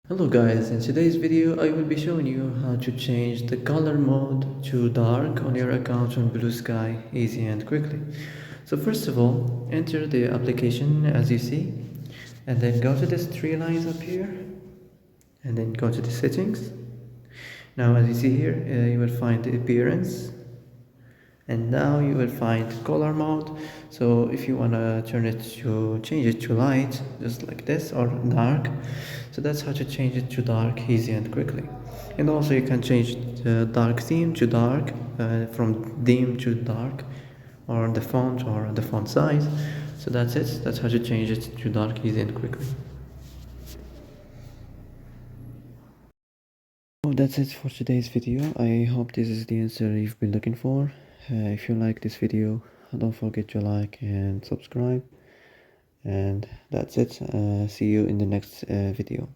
Hello guys, in today's video I will be showing you how to change the color mode to dark on your account on Bluesky easy and quickly. So first of all, enter the application as you see and then go to these three lines up here and then go to the settings. Now as you see here you will find the appearance and now you will find color mode. So if you want to change it to light just like this or dark, so that's how to change it to dark easy and quickly. And also you can change the dark theme to dark, from dim to dark, or the font or the font size. So that's it, that's how to change it to dark easy and quickly. Oh, that's it for today's video. I hope this is the answer you've been looking for. If you like this video, don't forget to like and subscribe. And that's it. See you in the next video.